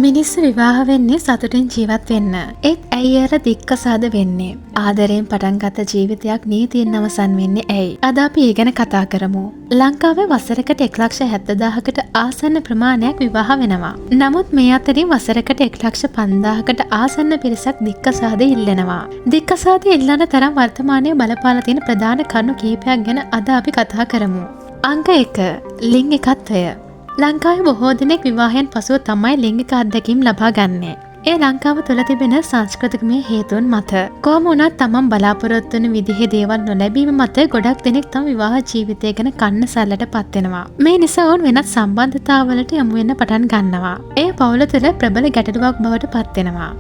මිනිස්සු විවාහ වෙන්නේ සතුටින් ජීවත් වෙන්න. ඒත් ඇයි අර දික්කසාද වෙන්නේ? ආදරයෙන් පටන් ගත්ත ජීවිතයක් නීතියෙන් අවසන් වෙන්නේ ඇයි? අද අපි ඒ ගැන කතා කරමු. ලංකාවේ වසරකට 1,70,000කට ආසන්න ප්‍රමාණයක් විවාහ වෙනවා. නමුත් මේ අතරින් වසරකට 1,50,000කට ආසන්න පිරිසක් දික්කසාද ඉල්ලනවා. දික්කසාද ඉල්ලන තරම් වර්තමානයේ බලපාලා තියෙන ප්‍රධාන කරුණු කිහිපයක් ගැන අද අපි කතා කරමු. අංක 1. ලිංගිකත්වය. ලංකාවේ බොහෝ දෙනෙක් විවාහයෙන් පසුව තමයි ලිංගික අත්දැකීම් ලබා ගන්නේ. ඒ ලංකාව තුළ තිබෙන සංස්කෘතිකමය හේතුන් මත. කොහොම වුණත් තමන් බලාපොරොත්තු වෙන විදිහේ දේවල් නොලැබීම මත ගොඩක් දෙනෙක් තම විවාහ ජීවිතය ගැන කන්න සැල්ලට පත් වෙනවා. මේ නිසා ඔවුන් වෙනත් සම්බන්ධතාවලට යමු වෙන්න පටන් ගන්නවා. ඒ පවුල තුළ ප්‍රබල ගැටලුවක් බවට පත් වෙනවා.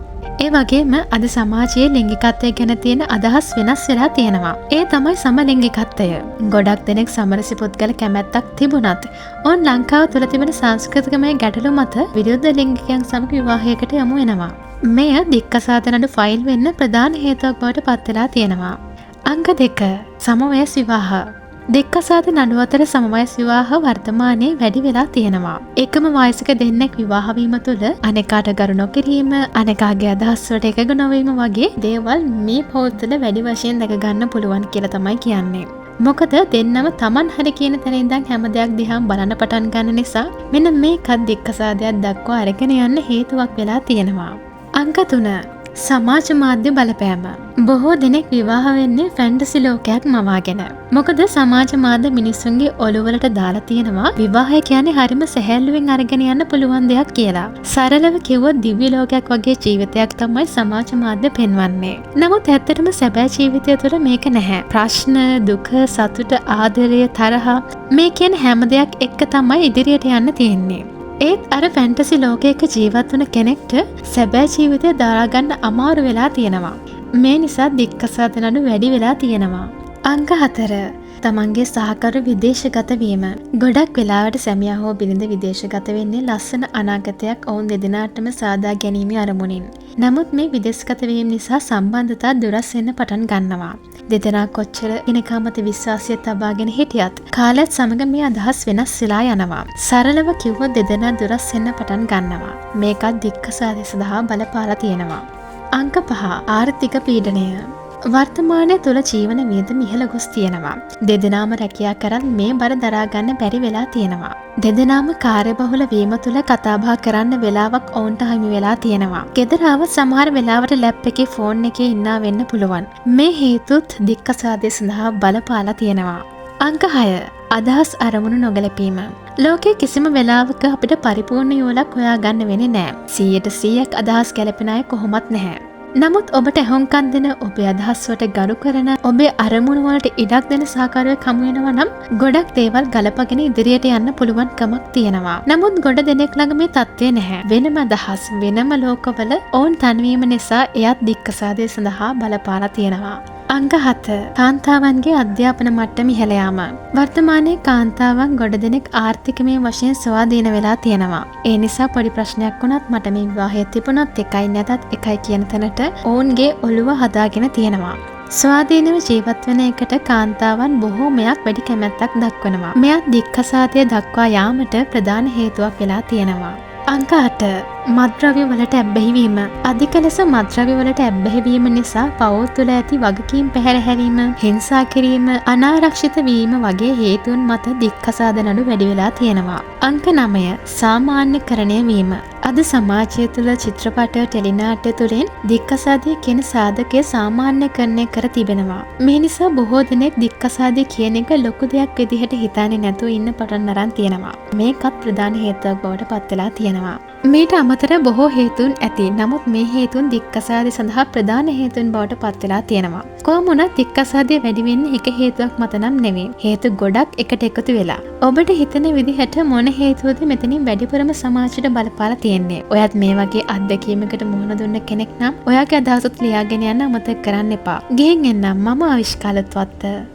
ඒ වගේම අද සමාජයේ ලිංගිකත්වය ගැන තියෙන අදහස් වෙනස් වෙලා තියෙනවා. ඒ තමයි සමලිංගිකත්වය. ගොඩක් දෙනෙක් සමරසි පුද්ගල කැමැත්තක් තිබුණත් ඔවුන් ලංකාව තුළ තිබෙන සංස්කෘතිකමය ගැටලු මත විරුද්ධ ලිංගිකයන් සමග විවාහයකට යමු වෙනවා. මෙය දික්කසාද නඩු ෆයිල් වෙන්න ප්‍රධාන හේතුවක් බවට පත් වෙලා තියෙනවා. අංක 2. සමවයස් විවාහ. දෙක්කසාද නඩු අතර සමවයස් විවාහ වර්තමානයේ වැඩි වෙලා තියෙනවා. එකම වයසක දෙන්නෙක් විවාහ වීම තුළ අනෙකාට ගරු නොකිරීම, අනෙකාගේ අදහස් වලට එකග නොවීම වගේ දේවල් මේ පොත් තුළ වැඩි වශයෙන් දැක ගන්න පුළුවන් කියලා තමයි කියන්නේ. මොකද දෙන්නම Taman හරි කියන තැන ඉඳන් හැම දෙයක් දිහාම බලන්න පටන් ගන්න නිසා මෙන්න මේකත් දික්කසාදයක් දක්වා අරගෙන යන්න හේතුවක් වෙලා තියෙනවා. අංක 3. සමාජ මාධ්‍ය බලපෑම. බොහෝ දෙනෙක් විවාහ වෙන්නේ ෆැන්ටසි ලෝකයක් මවාගෙන. මොකද සමාජ මාධ්‍ය මිනිස්සුන්ගේ ඔළුවලට දාලා තියෙනවා විවාහය කියන්නේ හරිම සැහැල්ලුවෙන් අරගෙන යන්න පුළුවන් දෙයක් කියලා. සරලව කිව්වොත් දිව්‍ය ලෝකයක් වගේ ජීවිතයක් තමයි සමාජ මාධ්‍ය පෙන්වන්නේ. නමුත් ඇත්තටම සැබෑ ජීවිතය තුළ මේක නැහැ. ප්‍රශ්න, දුක, සතුට, ආදරය, තරහ මේ කියන හැම දෙයක් එක්ක තමයි ඉදිරියට යන්න තියෙන්නේ. ඒත් අර ෆැන්ටසි ලෝකයක ජීවත් වන කෙනෙක්ට සැබෑ ජීවිතය දරාගන්න අමාරු වෙලා තියෙනවා. මේ නිසා දික්කසාද නඩු වැඩි වෙලා තියෙනවා. අංක 4. තමන්ගේ සහකරු විදේශගත වීම. ගොඩක් වෙලාවට සැමියා හෝ බිරිඳ විදේශගත වෙන්නේ ලස්සන අනාගතයක් ඔවුන් දෙදෙනාටම සාදා ගැනීමේ අරමුණින්. නමුත් මේ විදේශගත වීම නිසා සම්බන්ධතා දුරස් වෙන්න පටන් ගන්නවා. දෙදෙනා කොච්චර කෙනෙකා මත විශ්වාසය තබාගෙන හිටියත් කාලයත් සමග මේ අදහස් වෙනස් වෙලා යනවා. සරලව කිව්වොත් දෙදෙනා දුරස් වෙන්න පටන් ගන්නවා. මේකත් දික්කසාදය සඳහා බලපාලා තියෙනවා. අංක 5. ආර්ථික පීඩනය. වර්තමානය තුළ ජීවන වියදම ඉහළ ගොස් තියෙනවා. දෙදෙනාම රැකියා කරත් මේ බර දරා ගන්න බැරි වෙලා තියෙනවා. දෙදෙනාම කාර්යබහුල වීම තුළ කතාබහ කරන්න වෙලාවක් ඔවුන්ට හිමි වෙලා තියෙනවා. ගෙදර ආවත් සමහර වෙලාවට ලැප් එකේ ෆෝන් එකේ ඉන්නා වෙන්න පුළුවන්. මේ හේතුත් දික්කසාදය සඳහා බලපාලා තියෙනවා. අංක 6. අදහස් අරමුණු නොගැලපීම. ලෝකයේ කිසිම වෙලාවක අපිට පරිපූර්ණ යෝලක් හොයාගන්න වෙන්නේ නැහැ. 100% අදහස් ගැලපෙන අය කොහොමත් නැහැ. නමුත් ඔබට ඇහුම්කන් දෙන, ඔබේ අදහස් වලට ගරු කරන, ඔබේ අරමුණු වලට ඉඩක් දෙන සහකාරයෙක් හමු වෙනවා නම් ගොඩක් දේවල් ගලපගෙන ඉදිරියට යන්න පුළුවන් කමක් තියෙනවා. නමුත් ගොඩ දෙනෙක් ළඟ මේ තත්ත්වය නැහැ. වෙනම අදහස්, වෙනම ලෝකවල ඔවුන් තනිවීම නිසා එයත් දික්කසාදය සඳහා බලපාලා තියෙනවා. අංක 7. කාන්තාවන්ගේ අධ්‍යාපන මට්ටම ඉහළ යාම. වර්තමානයේ කාන්තාවන් ගොඩ දෙනෙක් ආර්ථිකමය වශයෙන් ස්වාධීන වෙලා තියෙනවා. ඒ නිසා පොඩි ප්‍රශ්නයක් වුණත් මට මේ විවාහය තිබුණත් එකයි නැතත් එකයි කියන තැනට ඔවුන්ගේ ඔළුව හදාගෙන තියෙනවා. ස්වාධීනව ජීවත් වෙන එකට කාන්තාවන් බොහෝමයක් වැඩි කැමැත්තක් දක්වනවා. මෙයත් දික්කසාදය දක්වා යාමට ප්‍රධාන හේතුවක් වෙලා තියෙනවා. අංක 8. මත්ද්‍රව්‍ය වලට ඇබ්බැහි වීම. අධික ලෙස මත්ද්‍රව්‍ය වලට ඇබ්බැහි වීම නිසා පවුල් තුළ ඇති වගකීම් පැහැර හැරීම, හිංසා කිරීම, අනාරක්ෂිත වීම වගේ හේතුන් මත දික්කසාද නඩු වැඩි වෙලා තියෙනවා. අංක 9. සාමාන්‍යකරණය වීම. අද සමාජය තුළ චිත්‍රපට, ටෙලිනාට්‍ය තුළින් දික්කසාදය කියන සාධකය සාමාන්‍යකරණය කර තිබෙනවා. මේ නිසා බොහෝ දෙනෙක් දික්කසාදය කියන එක ලොකු දෙයක් විදිහට හිතන්නේ නැතුව ඉන්න පටන් අරන් තියෙනවා. මේකත් ප්‍රධාන හේතුවක් බවට පත් වෙලා තියෙනවා. මේට අමතර බොහෝ හේතුන් ඇති. නමුත් මේ හේතුන් දික්කසාදය සඳහා ප්‍රධාන හේතුන් බවට පත් වෙලා තියෙනවා. කොහොම වුණත් දික්කසාදය වැඩි වෙන්නේ එක හේතුවක් මත නම් නෙවෙයි. හේතු ගොඩක් එකට එකතු වෙලා. ඔබට හිතෙන විදිහට මොන හේතුවද මෙතනින් වැඩිපුරම සමාජයට බලපාලා තියෙන්නේ? ඔයත් මේ වගේ අත්දැකීමකට මුහුණ දුන්න කෙනෙක් නම් ඔයාගේ අදහසත් ලියාගෙන යන්න අමතක කරන්න එපා. ගෙහින් එන්නම් මම ආවිෂ්කාලත්වත්ත.